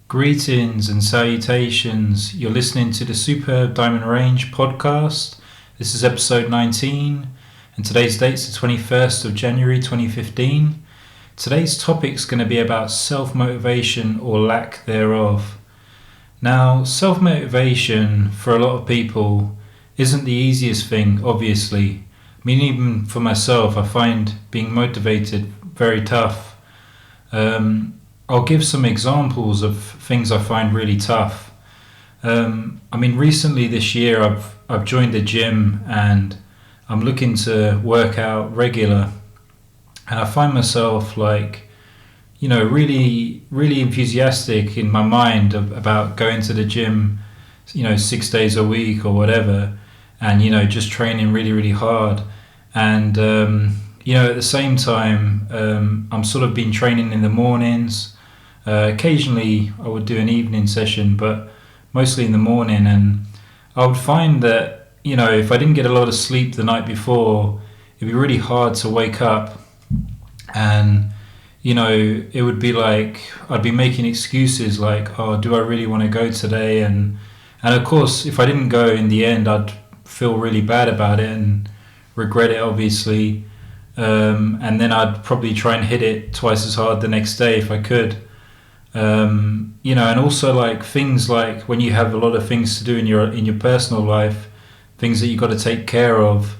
Greetings and salutations. You're listening to the Superb Diamond Range podcast. This is episode 19, and today's date's the 21st of January 2015. Today's topic's going to be about self-motivation or lack thereof. Now, self-motivation for a lot of people isn't the easiest thing, obviously. I mean, even for myself, I find being motivated very tough. I'll give some examples of things I find really tough. Recently this year I've joined a gym and I'm looking to work out regular, and I find myself really enthusiastic in my mind about going to the gym, 6 days a week or whatever, and just training really hard. And at the same time, I'm sort of been training in the mornings. Occasionally I would do an evening session, but mostly in the morning. And I would find that, if I didn't get a lot of sleep the night before, it'd be really hard to wake up. And, it would be like I'd be making excuses like, oh, do I really want to go today? And of course, if I didn't go in the end, I'd feel really bad about it and regret it, obviously. And then I'd probably try and hit it twice as hard the next day if I could. And also like things like when you have a lot of things to do in your personal life, things that you've got to take care of.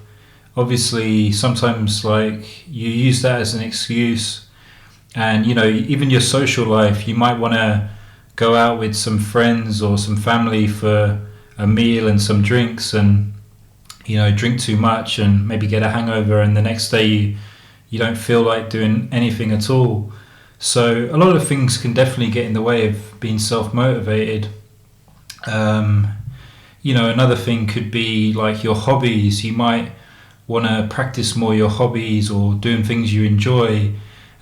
Obviously, sometimes like you use that as an excuse, and even your social life, you might want to go out with some friends or some family for a meal and some drinks, and drink too much and maybe get a hangover, and the next day you don't feel like doing anything at all. So a lot of things can definitely get in the way of being self-motivated. Another thing could be like your hobbies. You might want to practice more your hobbies or doing things you enjoy.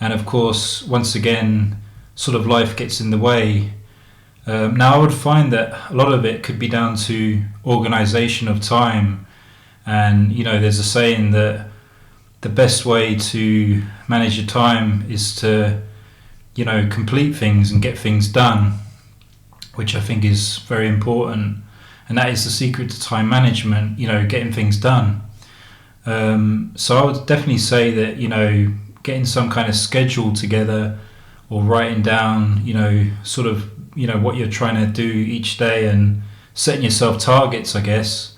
And of course, once again, sort of life gets in the way. Now I would find that a lot of it could be down to organization of time. And, there's a saying that the best way to manage your time is to complete things and get things done, which I think is very important. And that is the secret to time management, getting things done. So I would definitely say that, getting some kind of schedule together or writing down, what you're trying to do each day and setting yourself targets, I guess.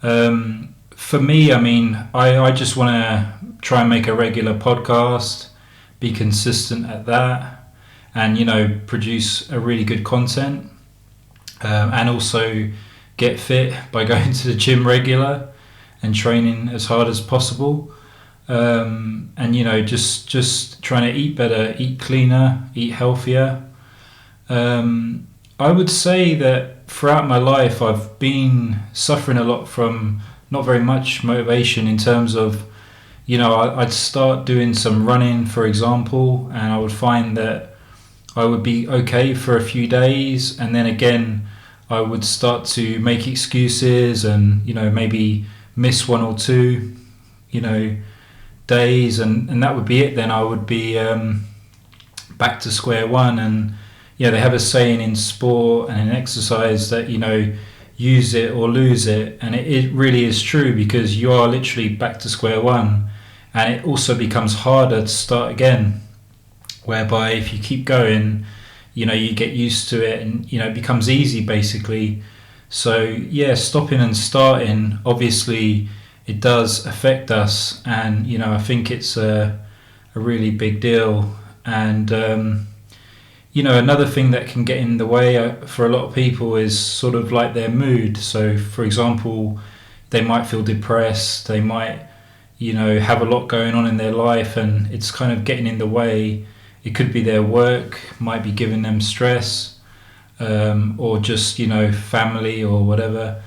For me, I just want to try and make a regular podcast, be consistent at that, and produce a really good content, and also get fit by going to the gym regular and training as hard as possible, and just trying to eat better, eat cleaner, eat healthier. I would say that throughout my life I've been suffering a lot from not very much motivation in terms of I'd start doing some running, for example, and I would find that I would be okay for a few days, and then again I would start to make excuses and maybe miss one or two days, and that would be it. Then I would be back to square one. And they have a saying in sport and in exercise that use it or lose it, and it really is true, because you are literally back to square one. And it also becomes harder to start again, whereby if you keep going, you get used to it, and it becomes easy basically. So yeah, stopping and starting, obviously it does affect us, and I think it's a really big deal. And another thing that can get in the way for a lot of people is sort of like their mood. So for example, they might feel depressed, they might have a lot going on in their life, and it's kind of getting in the way. It could be their work might be giving them stress, or just family or whatever.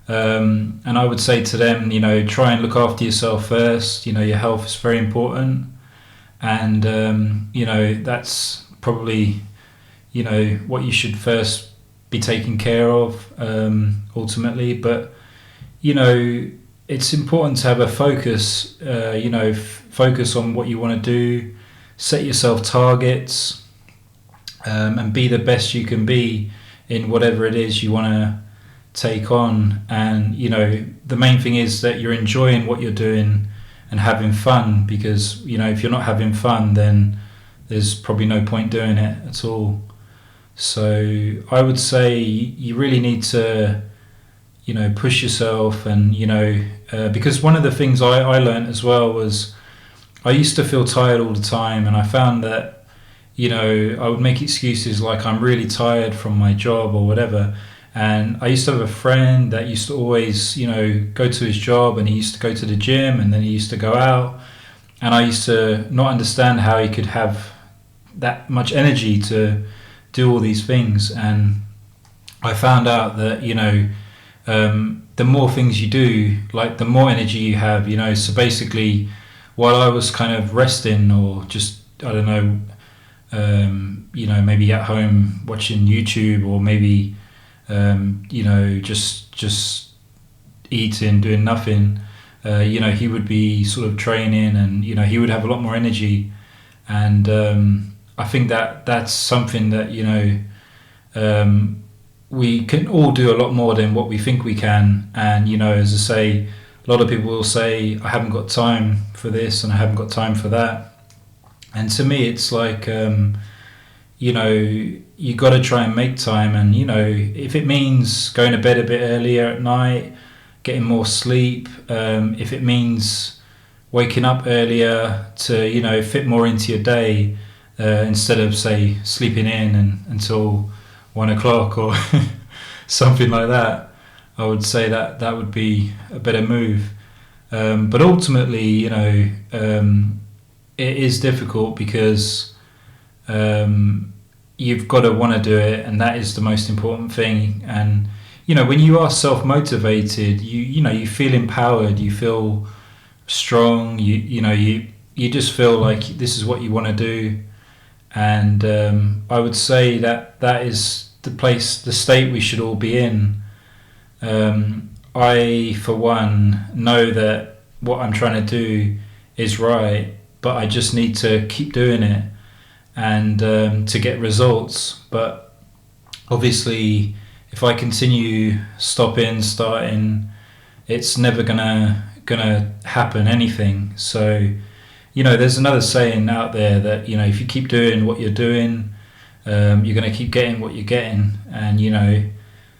And I would say to them, try and look after yourself first. Your health is very important, and that's probably what you should first be taking care of, ultimately. But it's important to have a focus, focus on what you want to do, set yourself targets, and be the best you can be in whatever it is you want to take on. And the main thing is that you're enjoying what you're doing and having fun, because if you're not having fun, then there's probably no point doing it at all. So I would say you really need to push yourself. And because one of the things I learned as well was I used to feel tired all the time, and I found that I would make excuses like I'm really tired from my job or whatever. And I used to have a friend that used to always, go to his job, and he used to go to the gym, and then he used to go out. And I used to not understand how he could have that much energy to do all these things. And I found out that, the more things you do, like the more energy you have, So basically, while I was kind of resting, or just, I don't know, maybe at home watching YouTube, or maybe just eating, doing nothing, he would be sort of training, and he would have a lot more energy. And I think that that's something that we can all do a lot more than what we think we can. And as I say, a lot of people will say, I haven't got time for this and I haven't got time for that. And to me, it's like, you got to try and make time. And, if it means going to bed a bit earlier at night, getting more sleep, if it means waking up earlier to, fit more into your day, instead of, say, sleeping in until 1 o'clock or something like that, I would say that would be a better move. But ultimately, it is difficult, because you've got to want to do it, and that is the most important thing. And when you are self-motivated, you feel empowered, you feel strong, you just feel like this is what you want to do. And I would say that is the state we should all be in. I, for one, know that what I'm trying to do is right, but I just need to keep doing it, and to get results. But obviously, if I continue starting, it's never gonna happen anything. So there's another saying out there that if you keep doing what you're doing, you're gonna keep getting what you're getting. And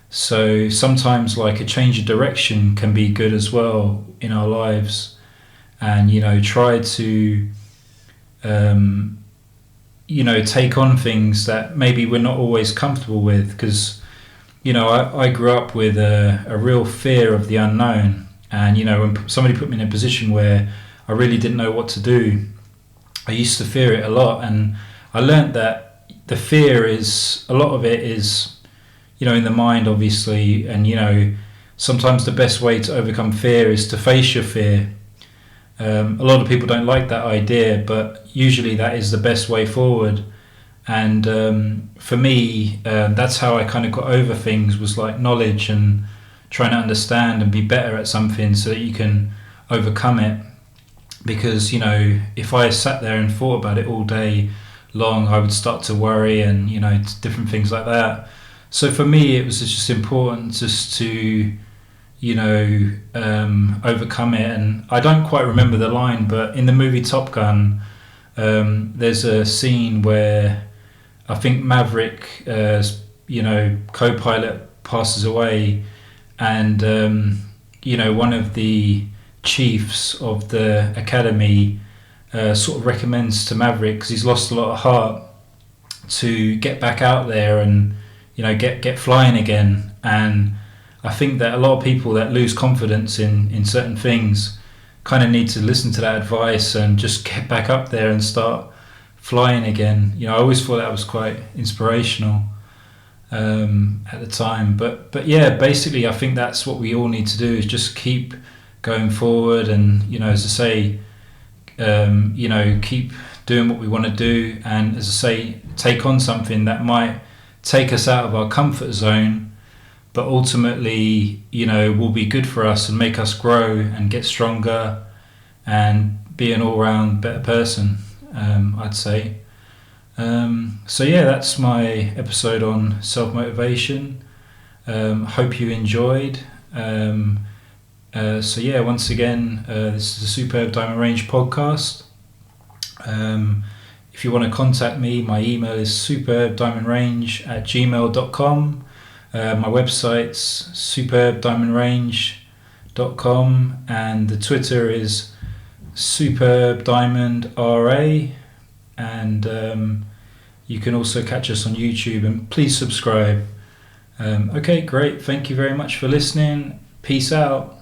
so sometimes, like, a change of direction can be good as well in our lives. And try to take on things that maybe we're not always comfortable with, because I grew up with a real fear of the unknown. And when somebody put me in a position where I really didn't know what to do, I used to fear it a lot. And I learned that the fear is, a lot of it is in the mind, obviously. And sometimes the best way to overcome fear is to face your fear. A lot of people don't like that idea, but usually that is the best way forward. And for me, that's how I kind of got over things, was like knowledge and trying to understand and be better at something so that you can overcome it. Because if I sat there and thought about it all day long, I would start to worry, and different things like that. So for me, it was just important just to overcome it. And I don't quite remember the line, but in the movie Top Gun, there's a scene where I think Maverick, co-pilot, passes away, and one of the chiefs of the academy sort of recommends to Maverick, because he's lost a lot of heart, to get back out there and get flying again. And I think that a lot of people that lose confidence in certain things kind of need to listen to that advice and just get back up there and start flying again. I always thought that was quite inspirational at the time. But yeah, basically I think that's what we all need to do, is just keep going forward. And as I say, keep doing what we want to do. And as I say, take on something that might take us out of our comfort zone, but ultimately, will be good for us and make us grow and get stronger and be an all-round better person, I'd say. So yeah, that's my episode on self-motivation. Hope you enjoyed. So yeah, once again, this is the Superb Diamond Range podcast. If you want to contact me, my email is superbdiamondrange@gmail.com. My website's superbdiamondrange.com, and the Twitter is superbdiamondra, and you can also catch us on YouTube, and please subscribe. Okay, great. Thank you very much for listening. Peace out.